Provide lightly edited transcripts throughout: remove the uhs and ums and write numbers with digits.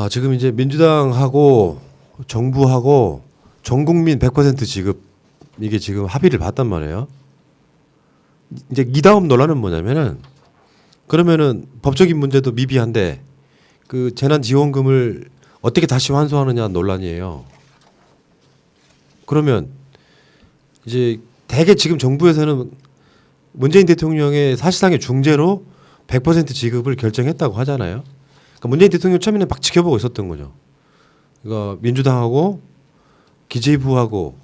지금 이제 민주당하고 정부하고 전 국민 100% 지급 이게 지금 합의를 봤단 말이에요. 이제 이 다음 논란은 뭐냐면은 그러면은 법적인 문제도 미비한데 그 재난지원금을 어떻게 다시 환수하느냐 논란이에요. 그러면 이제 대개 지금 정부에서는 문재인 대통령의 사실상의 중재로 100% 지급을 결정했다고 하잖아요. 그러니까 문재인 대통령 처음에는 막 지켜보고 있었던 거죠. 그러니까 민주당하고 기재부하고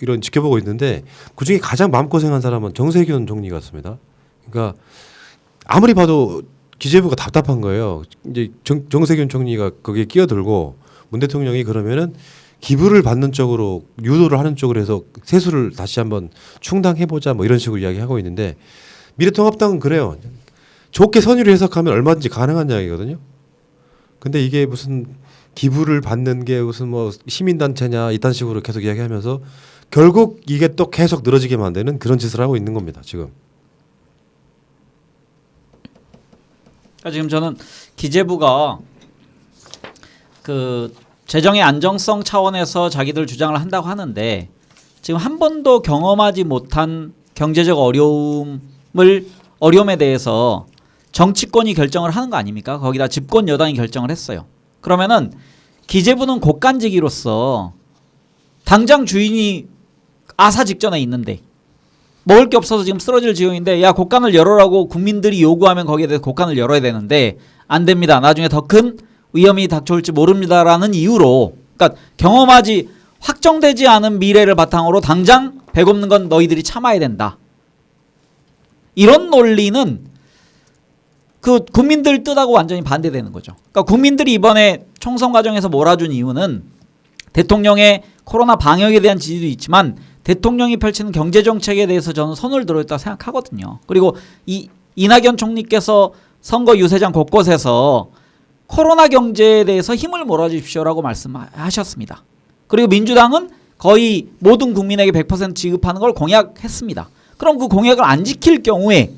이런 지켜보고 있는데 그중에 가장 마음고생한 사람은 정세균 총리 같습니다. 그러니까 아무리 봐도 기재부가 답답한 거예요. 이제 정세균 총리가 거기에 끼어들고 문 대통령이 그러면은 기부를 받는 쪽으로 유도를 하는 쪽으로 해서 세수를 다시 한번 충당해보자 뭐 이런 식으로 이야기하고 있는데 미래통합당은 그래요. 좋게 선의로 해석하면 얼마든지 가능한 이야기거든요. 근데 이게 무슨 기부를 받는 게 무슨 뭐 시민단체냐 이딴 식으로 계속 이야기하면서 결국 이게 또 계속 늘어지게 만드는 그런 짓을 하고 있는 겁니다. 지금. 그러니까 지금 저는 기재부가 그 재정의 안정성 차원에서 자기들 주장을 한다고 하는데 지금 한 번도 경험하지 못한 경제적 어려움에 대해서 정치권이 결정을 하는 거 아닙니까? 거기다 집권 여당이 결정을 했어요. 그러면은 기재부는 곡간지기로서 당장 주인이 아사 직전에 있는데 먹을 게 없어서 지금 쓰러질 지경인데 야 곡간을 열어라고 국민들이 요구하면 거기에 대해서 곡간을 열어야 되는데 안 됩니다. 나중에 더 큰 위험이 닥쳐올지 모릅니다라는 이유로 그러니까 경험하지 확정되지 않은 미래를 바탕으로 당장 백 없는 건 너희들이 참아야 된다. 이런 논리는 그 국민들 뜻하고 완전히 반대되는 거죠. 그러니까 국민들이 이번에 총선 과정에서 몰아준 이유는 대통령의 코로나 방역에 대한 지지도 있지만 대통령이 펼치는 경제정책에 대해서 저는 손을 들어있다고 생각하거든요. 그리고 이낙연 총리께서 선거 유세장 곳곳에서 코로나 경제에 대해서 힘을 몰아주십시오라고 말씀하셨습니다. 그리고 민주당은 거의 모든 국민에게 100% 지급하는 걸 공약했습니다. 그럼 그 공약을 안 지킬 경우에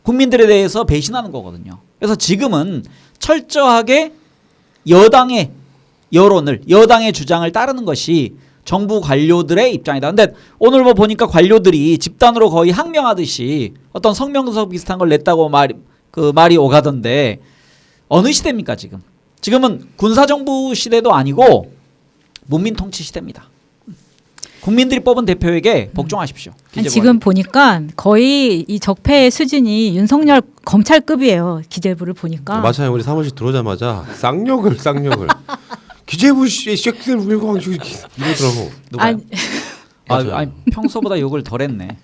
국민들에 대해서 배신하는 거거든요. 그래서 지금은 철저하게 여당의 여론을 여당의 주장을 따르는 것이 정부 관료들의 입장이다. 근데 오늘 뭐 보니까 관료들이 집단으로 거의 항명하듯이 어떤 성명서 비슷한 걸 냈다고 말이 오가던데 어느 시대입니까 지금? 지금은 군사정부 시대도 아니고 문민통치 시대입니다. 국민들이 뽑은 대표에게 복종하십시오. 아니, 지금 보니까 거의 이 적폐의 수준이 윤석열 검찰급이에요. 기재부를 보니까. 맞아요. 우리 사무실 들어오자마자 쌍욕을 기재부 새끼들 물고 이러더라고. 누가요? 아니 평소보다 욕을 덜했네.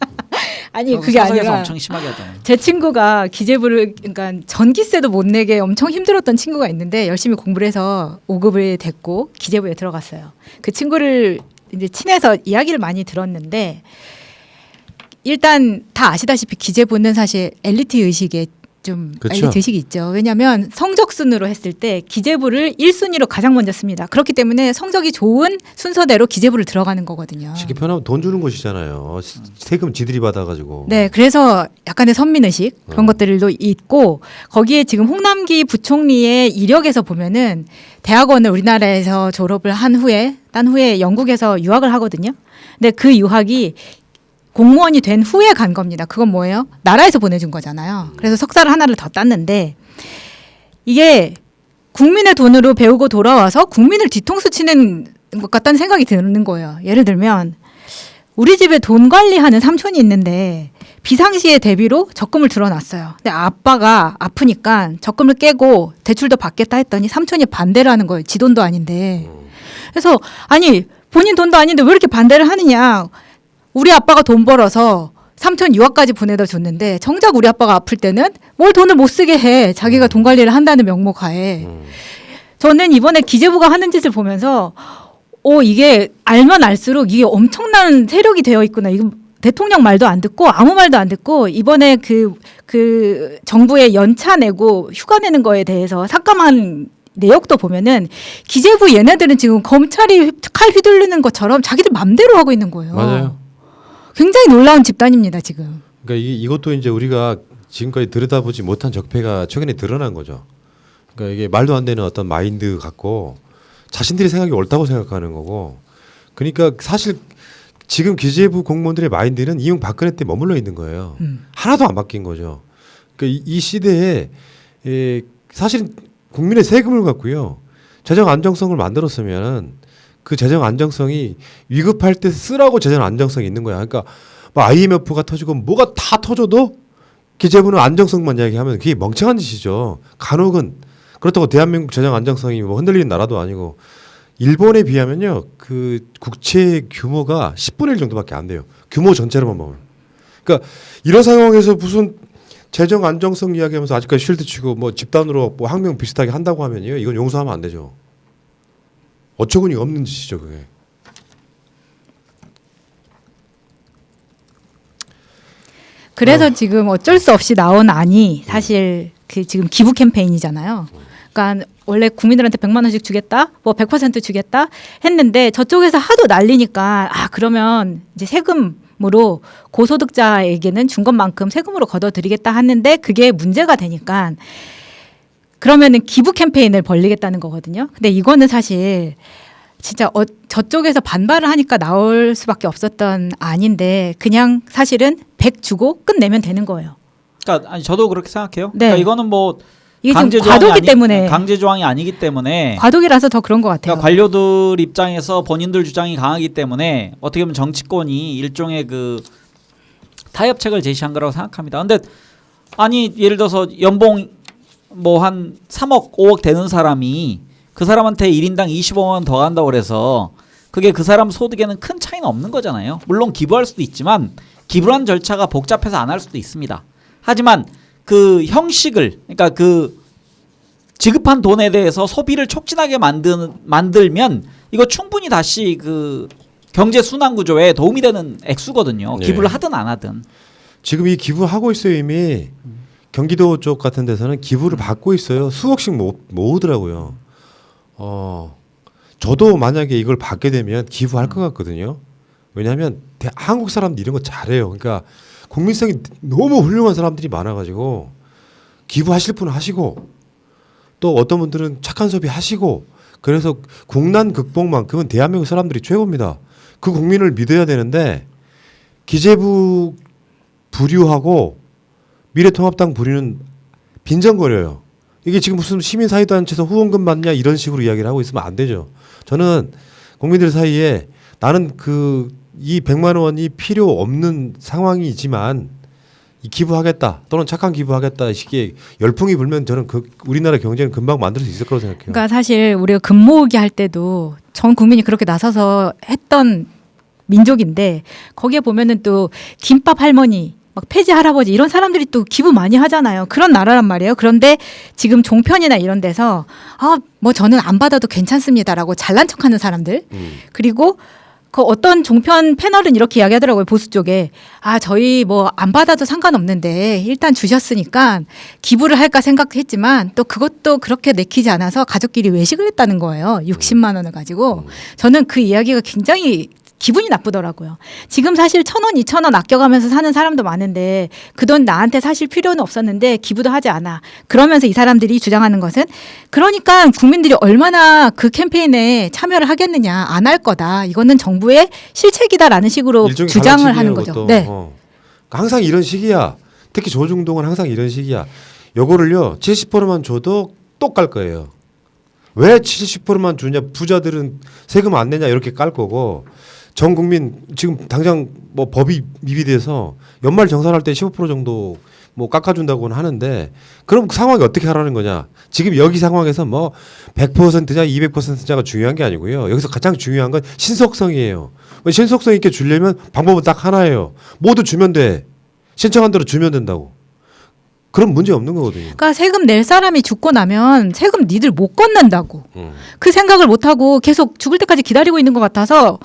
아니 그게 아니라 엄청 심하게 하잖아요. 제 친구가 기재부를 그러니까 전기세도 못 내게 엄청 힘들었던 친구가 있는데 열심히 공부를 해서 5급을 됐고 기재부에 들어갔어요. 그 친구를 이제 친해서 이야기를 많이 들었는데 일단 다 아시다시피 기재부는 사실 엘리트 의식에 좀 그렇죠. 엘리트 의식이 있죠. 왜냐하면 성적 순으로 했을 때 기재부를 1순위로 가장 먼저 씁니다. 그렇기 때문에 성적이 좋은 순서대로 기재부를 들어가는 거거든요. 쉽게 표현하면 돈 주는 곳이잖아요. 세금 지들이 받아가지고. 네, 그래서 약간의 선민의식 그런 것들도 있고 거기에 지금 홍남기 부총리의 이력에서 보면은 대학원을 우리나라에서 졸업을 딴 후에 영국에서 유학을 하거든요. 근데 그 유학이 공무원이 된 후에 간 겁니다. 그건 뭐예요? 나라에서 보내준 거잖아요. 그래서 석사를 하나를 더 땄는데 이게 국민의 돈으로 배우고 돌아와서 국민을 뒤통수 치는 것 같다는 생각이 드는 거예요. 예를 들면 우리 집에 돈 관리하는 삼촌이 있는데 비상시에 대비로 적금을 들어놨어요. 근데 아빠가 아프니까 적금을 깨고 대출도 받겠다 했더니 삼촌이 반대를 하는 거예요. 지 돈도 아닌데. 그래서 아니 본인 돈도 아닌데 왜 이렇게 반대를 하느냐. 우리 아빠가 돈 벌어서 삼촌 유학까지 보내다 줬는데 정작 우리 아빠가 아플 때는 뭘 돈을 못 쓰게 해. 자기가 돈 관리를 한다는 명목 하에. 저는 이번에 기재부가 하는 짓을 보면서 이게 알면 알수록 이게 엄청난 세력이 되어 있구나. 이거 대통령 말도 안 듣고 아무 말도 안 듣고 이번에 그 정부의 연차 내고 휴가 내는 거에 대해서 삭감한 내역도 보면은 기재부 얘네들은 지금 검찰이 칼 휘둘르는 것처럼 자기들 맘대로 하고 있는 거예요. 맞아요. 굉장히 놀라운 집단입니다 지금. 그러니까 이것도 이제 우리가 지금까지 들여다보지 못한 적폐가 최근에 드러난 거죠. 그러니까 이게 말도 안 되는 어떤 마인드 갖고 자신들이 생각이 옳다고 생각하는 거고. 그러니까 사실 지금 기재부 공무원들의 마인드는 이명박근혜 때 머물러 있는 거예요. 하나도 안 바뀐 거죠. 그러니까 이 시대에 사실 국민의 세금을 갖고요. 재정 안정성을 만들었으면 그 재정 안정성이 위급할 때 쓰라고 재정 안정성이 있는 거야. 그러니까 뭐 IMF가 터지고 뭐가 다 터져도 기재부는 안정성만 이야기하면 그게 멍청한 짓이죠. 간혹은 그렇다고 대한민국 재정 안정성이 뭐 흔들리는 나라도 아니고 일본에 비하면요. 그 국채 규모가 10분의 1 정도밖에 안 돼요. 규모 전체로만 보면. 그러니까 이런 상황에서 무슨 재정 안정성 이야기하면서 아직까지 쉴드 치고 뭐 집단으로 뭐 항명 비슷하게 한다고 하면요. 이건 용서하면 안 되죠. 어처구니 없는 짓이죠, 그게. 그래서 지금 어쩔 수 없이 나온 안이 사실 그 지금 기부 캠페인이잖아요. 그러니까 원래 국민들한테 100만 원씩 주겠다, 뭐 100% 주겠다 했는데 저쪽에서 하도 난리니까 아 그러면 이제 세금으로 고소득자에게는 준 것만큼 세금으로 걷어드리겠다 하는데 그게 문제가 되니까 그러면은 기부 캠페인을 벌리겠다는 거거든요. 근데 이거는 사실 진짜 저쪽에서 반발을 하니까 나올 수밖에 없었던 안인데 그냥 사실은 100 주고 끝내면 되는 거예요. 그러니까 아니 저도 그렇게 생각해요. 네. 그러니까 이거는 뭐 이게 강제 지금 조항이 과도기 때문에 강제 조항이 아니기 때문에 과도기라서 더 그런 것 같아요. 그러니까 관료들 입장에서 본인들 주장이 강하기 때문에 어떻게 보면 정치권이 일종의 그 타협책을 제시한 거라고 생각합니다. 근데 아니 예를 들어서 연봉 뭐 한 3억, 5억 되는 사람이 그 사람한테 1인당 25만 원 더 간다고 그래서 그게 그 사람 소득에는 큰 차이는 없는 거잖아요. 물론 기부할 수도 있지만 기부란 절차가 복잡해서 안 할 수도 있습니다. 하지만 그 형식을 그러니까 그 지급한 돈에 대해서 소비를 촉진하게 만들면 이거 충분히 다시 그 경제 순환 구조에 도움이 되는 액수거든요. 네. 기부를 하든 안 하든. 지금 이 기부하고 있어요 이미. 경기도 쪽 같은 데서는 기부를 받고 있어요. 수억씩 모으더라고요. 저도 만약에 이걸 받게 되면 기부할 것 같거든요. 왜냐하면 한국 사람들 이런 거 잘해요. 그러니까 국민성이 너무 훌륭한 사람들이 많아가지고 기부하실 분은 하시고 또 어떤 분들은 착한 소비 하시고 그래서 국난 극복만큼은 대한민국 사람들이 최고입니다. 그 국민을 믿어야 되는데 기재부 부류하고 미래통합당 부류는 빈정거려요. 이게 지금 무슨 시민사회단체에서 후원금 받냐 이런 식으로 이야기를 하고 있으면 안 되죠. 저는 국민들 사이에 나는 이 100만 원이 필요 없는 상황이지만 이 기부하겠다 또는 착한 기부하겠다 시기에 열풍이 불면 저는 우리나라 경제는 금방 만들 수 있을 거라고 생각해요. 그러니까 사실 우리가 금 모으기 할 때도 전 국민이 그렇게 나서서 했던 민족인데 거기에 보면은 또 김밥 할머니 막 폐지 할아버지 이런 사람들이 또 기부 많이 하잖아요. 그런 나라란 말이에요. 그런데 지금 종편이나 이런 데서 뭐 저는 안 받아도 괜찮습니다라고 잘난 척하는 사람들 그리고 그 어떤 종편 패널은 이렇게 이야기하더라고요. 보수 쪽에 저희 뭐 안 받아도 상관없는데 일단 주셨으니까 기부를 할까 생각했지만 또 그것도 그렇게 내키지 않아서 가족끼리 외식을 했다는 거예요. 60만 원을 가지고 저는 그 이야기가 굉장히 기분이 나쁘더라고요. 지금 사실 1,000원, 2,000원 아껴가면서 사는 사람도 많은데 그 돈 나한테 사실 필요는 없었는데 기부도 하지 않아. 그러면서 이 사람들이 주장하는 것은 그러니까 국민들이 얼마나 그 캠페인에 참여를 하겠느냐. 안 할 거다. 이거는 정부의 실책이다라는 식으로 주장을 하는 거죠. 그것도. 네. 항상 이런 식이야. 특히 조중동은 항상 이런 식이야. 요거를요 70%만 줘도 똑 깔 거예요. 왜 70%만 주냐? 부자들은 세금 안 내냐 이렇게 깔 거고 전 국민 지금 당장 뭐 법이 미비돼서 연말 정산할 때 15% 정도 뭐 깎아준다고는 하는데 그럼 그 상황이 어떻게 하라는 거냐? 지금 여기 상황에서 뭐 100%냐 200%냐가 중요한 게 아니고요. 여기서 가장 중요한 건 신속성이에요. 신속성 있게 주려면 방법은 딱 하나예요. 모두 주면 돼. 신청한 대로 주면 된다고. 그럼 문제 없는 거거든요. 그러니까 세금 낼 사람이 죽고 나면 세금 니들 못 걷는다고. 그 생각을 못 하고 계속 죽을 때까지 기다리고 있는 것 같아서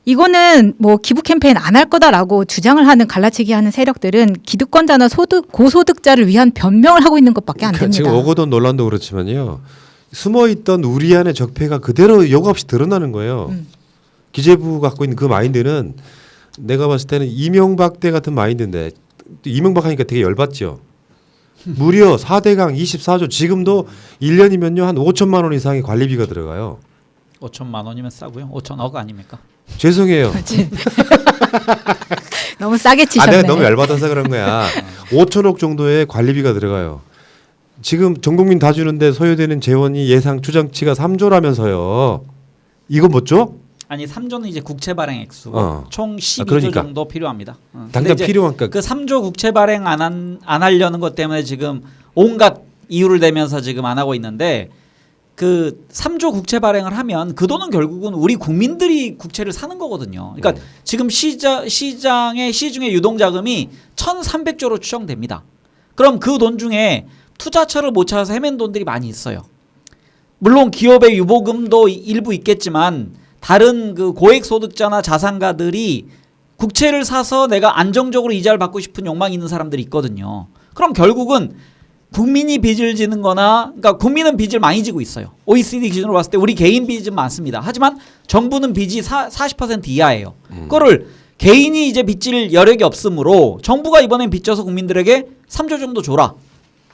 이거는 뭐 기부 캠페인 안 할 거다라고 주장을 하는 갈라치기 하는 세력들은 기득권자나 고소득자를 위한 변명을 하고 있는 것밖에 안 됩니다. 지금 오거돈 논란도 그렇지만요. 숨어있던 우리 안의 적폐가 그대로 여과 없이 드러나는 거예요. 기재부 갖고 있는 그 마인드는 내가 봤을 때는 이명박 때 같은 마인드인데 이명박 하니까 되게 열받죠. 무려 4대강 24조 지금도 1년이면요 한 5천만 원 이상의 관리비가 들어가요. 5천만 원이면 싸고요. 5천억 아닙니까? 죄송해요. 너무 싸게 치셨네. 내가 너무 열받아서 그런 거야. 5천억 정도의 관리비가 들어가요. 지금 전 국민 다 주는데 소요되는 재원이 예상 추정치가 3조라면서요. 이거 뭐 죠? 아니 3조는 이제 국채 발행 액수고 총 12조 그러니까. 정도 필요합니다. 근데 당장 이제 필요하니까 그 3조 국채 발행 안 하려는 것 때문에 지금 온갖 이유를 대면서 지금 안 하고 있는데 그 3조 국채 발행을 하면 그 돈은 결국은 우리 국민들이 국채를 사는 거거든요. 그러니까 지금 시장의 시중의 유동 자금이 1,300조로 추정됩니다. 그럼 그 돈 중에 투자처를 못 찾아서 헤맨 돈들이 많이 있어요. 물론 기업의 유보금도 일부 있겠지만 다른 그 고액 소득자나 자산가들이 국채를 사서 내가 안정적으로 이자를 받고 싶은 욕망이 있는 사람들이 있거든요. 그럼 결국은 국민이 빚을 지는 거나 그러니까 국민은 빚을 많이 지고 있어요. OECD 기준으로 봤을 때 우리 개인 빚은 많습니다. 하지만 정부는 빚이 40% 이하예요. 그거를 개인이 이제 빚질 여력이 없으므로 정부가 이번엔 빚져서 국민들에게 3조 정도 줘라.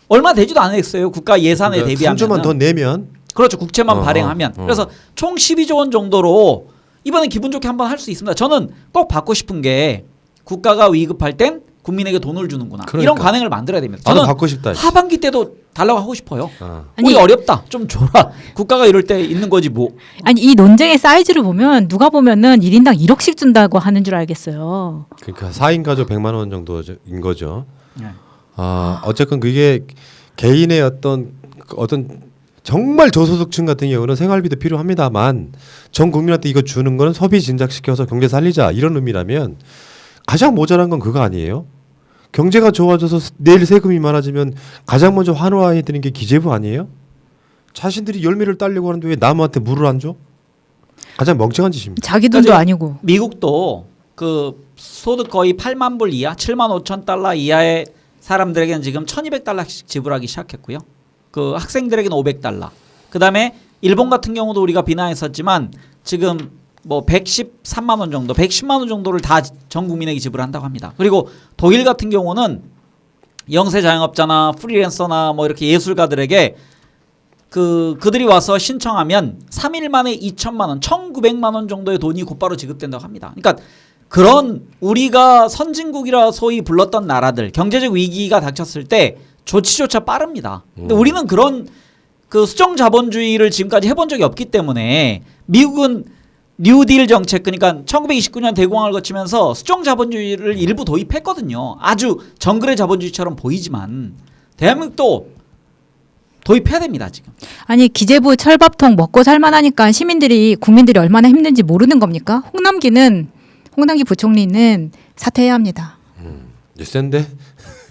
얼마 되지도 않았어요. 국가 예산에 그러니까 대비하면. 3조만 더 내면 그렇죠. 국채만 발행하면. 그래서 총 12조 원 정도로 이번엔 기분 좋게 한번 할 수 있습니다. 저는 꼭 받고 싶은 게 국가가 위급할 땐 국민에게 돈을 주는구나. 그러니까. 이런 관행을 만들어야 됩니다. 나도 저는 받고 싶다. 하반기 때도 달라고 하고 싶어요. 아니, 우리 어렵다. 좀 줘라. 국가가 이럴 때 있는 거지 뭐. 아니 이 논쟁의 사이즈를 보면 누가 보면은 1인당 1억씩 준다고 하는 줄 알겠어요. 그러니까 4인 가족 100만 원 정도인 거죠. 네. 어쨌건 그게 개인의 어떤 정말 저소득층 같은 경우는 생활비도 필요합니다만 전 국민한테 이거 주는 거는 소비 진작시켜서 경제 살리자 이런 의미라면 가장 모자란 건 그거 아니에요? 경제가 좋아져서 내일 세금이 많아지면 가장 먼저 환호해야 되는 게 기재부 아니에요? 자신들이 열매를 따려고 하는데 왜 남한테 물을 안 줘? 가장 멍청한 짓입니다. 자기 돈도 그러니까 아니고. 미국도 그 소득 거의 8만 불 이하, 7만 5천 달러 이하의 사람들에게는 지금 1,200달러씩 지불하기 시작했고요. 그 학생들에게는 500달러. 그다음에 일본 같은 경우도 우리가 비난했었지만 지금 뭐 113만 원 정도, 110만 원 정도를 다 전 국민에게 지불한다고 합니다. 그리고 독일 같은 경우는 영세 자영업자나 프리랜서나 뭐 이렇게 예술가들에게 그들이 와서 신청하면 3일 만에 2천만 원, 1,900만 원 정도의 돈이 곧바로 지급된다고 합니다. 그러니까 그런 우리가 선진국이라 소위 불렀던 나라들 경제적 위기가 닥쳤을 때 조치조차 빠릅니다. 근데 우리는 그런 그 수정 자본주의를 지금까지 해본 적이 없기 때문에 미국은 뉴딜 정책 그러니까 1929년 대공황을 거치면서 수정 자본주의를 일부 도입했거든요. 아주 정글의 자본주의처럼 보이지만 대한민국도 도입해야 됩니다 지금. 아니 기재부 철밥통 먹고 살만하니까 국민들이 얼마나 힘든지 모르는 겁니까? 홍남기 부총리는 사퇴해야 합니다. 센데?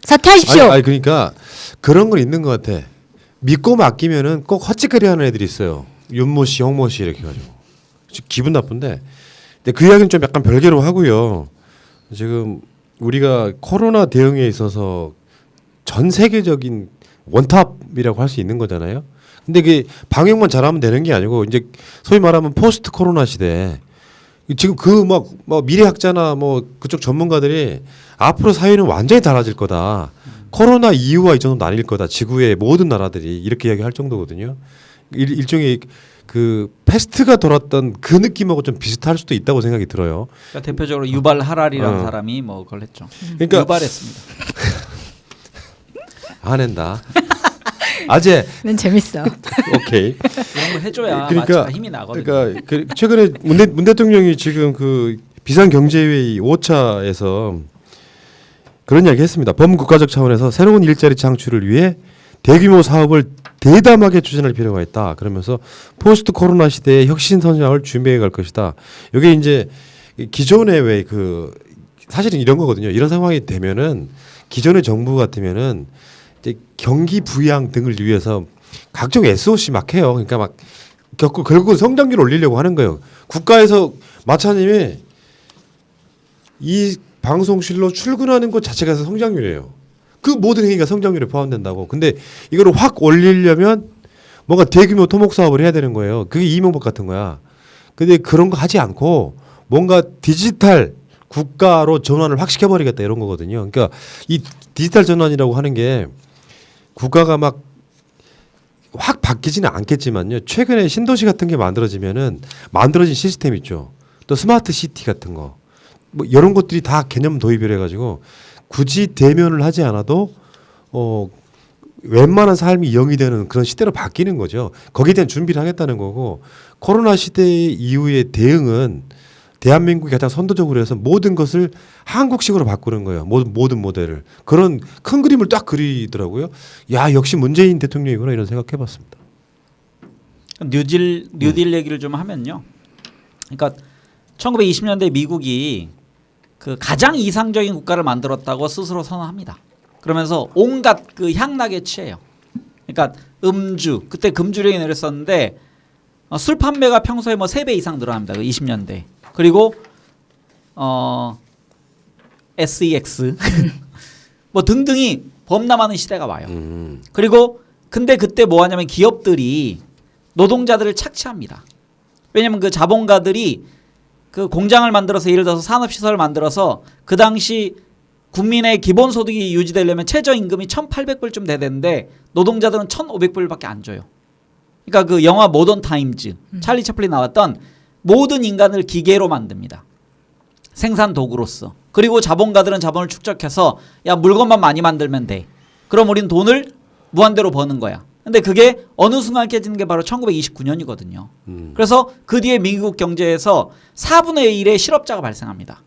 사퇴하십시오. 아니 그러니까 그런 건 있는 것 같아. 믿고 맡기면은 꼭 헛짓거리하는 애들이 있어요. 윤모 씨, 홍모 씨 이렇게 가지고 기분 나쁜데. 근데 그 이야기는 좀 약간 별개로 하고요. 지금 우리가 코로나 대응에 있어서 전 세계적인 원탑이라고 할 수 있는 거잖아요. 근데 그 방역만 잘하면 되는 게 아니고 이제 소위 말하면 포스트 코로나 시대. 지금 그 막 미래학자나 뭐 그쪽 전문가들이 앞으로 사회는 완전히 달라질 거다. 코로나 이후와 이전은 나뉠 거다. 지구의 모든 나라들이 이렇게 이야기할 정도거든요. 일종의 그 패스트가 돌았던 그 느낌하고 좀 비슷할 수도 있다고 생각이 들어요. 그러니까 대표적으로 유발 하랄이라는 사람이 뭐 그걸 했죠. 그러니까 유발했습니다. 안 한다. 아재. 는 재밌어. 오케이. 이런 거 해줘야 그러니까 마치가 힘이 나거든요. 그러니까 최근에 문 대통령이 지금 그 비상경제회의 5차에서 그런 이야기 했습니다. 범국가적 차원에서 새로운 일자리 창출을 위해 대규모 사업을 대담하게 추진할 필요가 있다. 그러면서 포스트 코로나 시대의 혁신 성장을 준비해 갈 것이다. 이게 이제 기존의 왜 그 사실은 이런 거거든요. 이런 상황이 되면은 기존의 정부 같으면은 이제 경기 부양 등을 위해서 각종 SOC 막 해요. 그러니까 막 결국은 성장률을 올리려고 하는 거예요. 국가에서 마차님이 이 방송실로 출근하는 것 자체가 성장률이에요. 그 모든 행위가 성장률에 포함된다고. 근데 이거를 확 올리려면 뭔가 대규모 토목 사업을 해야 되는 거예요. 그게 이명박 같은 거야. 근데 그런 거 하지 않고 뭔가 디지털 국가로 전환을 확 시켜버리겠다 이런 거거든요. 그러니까 이 디지털 전환이라고 하는 게 국가가 막 확 바뀌지는 않겠지만요. 최근에 신도시 같은 게 만들어지면은 만들어진 시스템 있죠. 또 스마트 시티 같은 거. 뭐 이런 것들이 다 개념 도입을 해가지고 굳이 대면을 하지 않아도 웬만한 삶이 영위되는 그런 시대로 바뀌는 거죠. 거기에 대한 준비를 하겠다는 거고 코로나 시대 이후의 대응은 대한민국이 가장 선도적으로 해서 모든 것을 한국식으로 바꾸는 거예요. 모든 모델을. 그런 큰 그림을 딱 그리더라고요. 야 역시 문재인 대통령이구나 이런 생각해봤습니다. 뉴딜 얘기를 좀 하면요. 그러니까 1920년대 미국이 그 가장 이상적인 국가를 만들었다고 스스로 선언합니다. 그러면서 온갖 그 향락에 취해요. 그러니까 음주 그때 금주령이 내렸었는데 술 판매가 평소에 뭐 3배 이상 늘어납니다. 그 20년대. 그리고 SEX 뭐 등등이 범람하는 시대가 와요. 그리고 근데 그때 뭐 하냐면 기업들이 노동자들을 착취합니다. 왜냐면 그 자본가들이 그 공장을 만들어서 예를 들어서 산업시설을 만들어서 그 당시 국민의 기본소득이 유지되려면 최저임금이 1,800불쯤 돼야 되는데 노동자들은 1,500불밖에 안 줘요. 그러니까 그 영화 모던 타임즈 찰리 채플린 나왔던 모든 인간을 기계로 만듭니다. 생산 도구로서. 그리고 자본가들은 자본을 축적해서 야 물건만 많이 만들면 돼. 그럼 우린 돈을 무한대로 버는 거야. 근데 그게 어느 순간 깨지는 게 바로 1929년이거든요. 그래서 그 뒤에 미국 경제에서 4분의 1의 실업자가 발생합니다.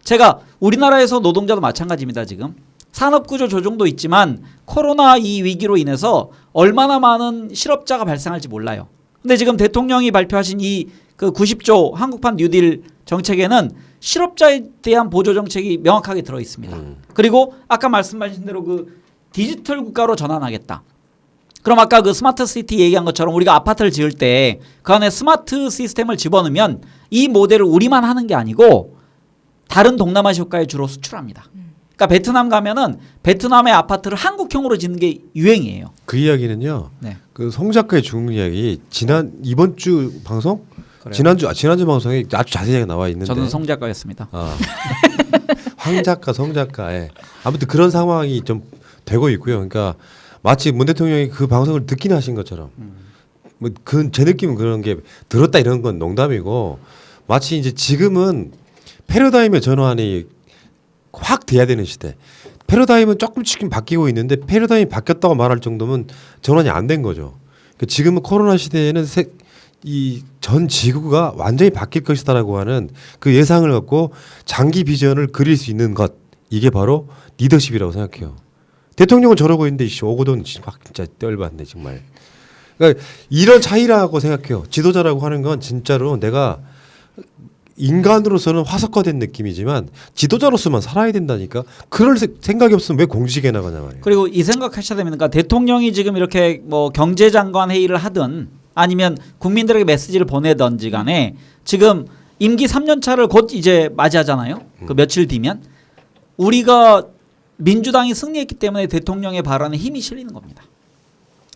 제가 우리나라에서 노동자도 마찬가지입니다. 지금 산업구조 조정도 있지만 코로나 이 위기로 인해서 얼마나 많은 실업자가 발생할지 몰라요. 근데 지금 대통령이 발표하신 이 그 90조 한국판 뉴딜 정책에는 실업자에 대한 보조 정책이 명확하게 들어 있습니다. 그리고 아까 말씀하신 대로 그 디지털 국가로 전환하겠다. 그럼 아까 그 스마트 시티 얘기한 것처럼 우리가 아파트를 지을 때 그 안에 스마트 시스템을 집어넣으면 이 모델을 우리만 하는 게 아니고 다른 동남아시아 국가에 주로 수출합니다. 그러니까 베트남 가면은 베트남의 아파트를 한국형으로 짓는 게 유행이에요. 그 이야기는요. 네. 그 송 작가의 죽는 이야기 이번 주 방송 그래요? 지난주 방송에 아주 자세하게 나와 있는데 저는 송 작가였습니다. 황 작가, 송 작가, 아무튼 그런 상황이 좀 되고 있고요. 그러니까 마치 문 대통령이 그 방송을 듣긴 하신 것처럼, 뭐 제 느낌은 그런 게 들었다 이런 건 농담이고 마치 이제 지금은 패러다임의 전환이 확 돼야 되는 시대. 패러다임은 조금씩 바뀌고 있는데 패러다임이 바뀌었다고 말할 정도면 전환이 안 된 거죠. 그러니까 지금은 코로나 시대에는 이 전 지구가 완전히 바뀔 것이다라고 하는 그 예상을 갖고 장기 비전을 그릴 수 있는 것 이게 바로 리더십이라고 생각해요. 대통령은 저러고 있는데 오거돈 진짜 떨받네 정말. 그러니까 이런 차이라고 생각해요. 지도자라고 하는 건 진짜로 내가 인간으로서는 화석화된 느낌이지만 지도자로서만 살아야 된다니까. 그럴 생각이 없으면 왜 공직에 나가냐 말이에요. 그리고 이 생각하셔야 됩니다. 그러니까 대통령이 지금 이렇게 뭐 경제장관 회의를 하든 아니면 국민들에게 메시지를 보내든지 간에 지금 임기 3년 차를 곧 이제 맞이하잖아요. 그 며칠 뒤면 우리가 민주당이 승리했기 때문에 대통령의 발언에 힘이 실리는 겁니다.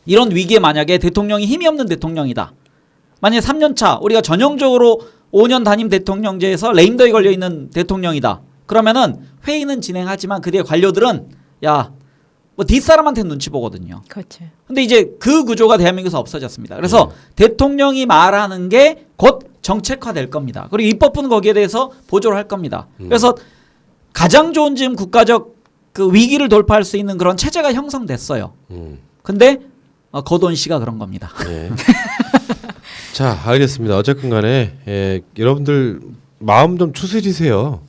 이런 위기에 만약에 대통령이 힘이 없는 대통령이다. 만약에 3년 차 우리가 전형적으로 5년 단임 대통령제에서 레임덕이 걸려있는 대통령이다. 그러면은 회의는 진행하지만 그 뒤에 관료들은 야 뭐 뒷사람한테 눈치 보거든요. 그렇죠. 근데 이제 그 구조가 대한민국에서 없어졌습니다. 그래서 대통령이 말하는 게 곧 정책화될 겁니다. 그리고 입법부는 거기에 대해서 보조를 할 겁니다. 그래서 가장 좋은 지금 국가적 그 위기를 돌파할 수 있는 그런 체제가 형성됐어요. 근데 거돈 씨가 그런 겁니다. 네. 자, 알겠습니다. 어쨌든 간에 여러분들 마음 좀 추스리세요.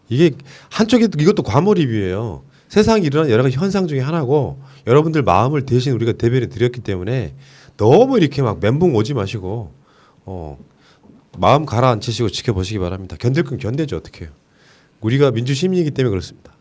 이게 한쪽에 이것도 과몰입이에요. 세상에 일어나는 여러 가지 현상 중에 하나고 여러분들 마음을 대신 우리가 대변해 드렸기 때문에 너무 이렇게 막 멘붕 오지 마시고 마음 가라앉히시고 지켜보시기 바랍니다. 견딜 건 견뎌죠. 어떡해요. 우리가 민주시민이기 때문에 그렇습니다.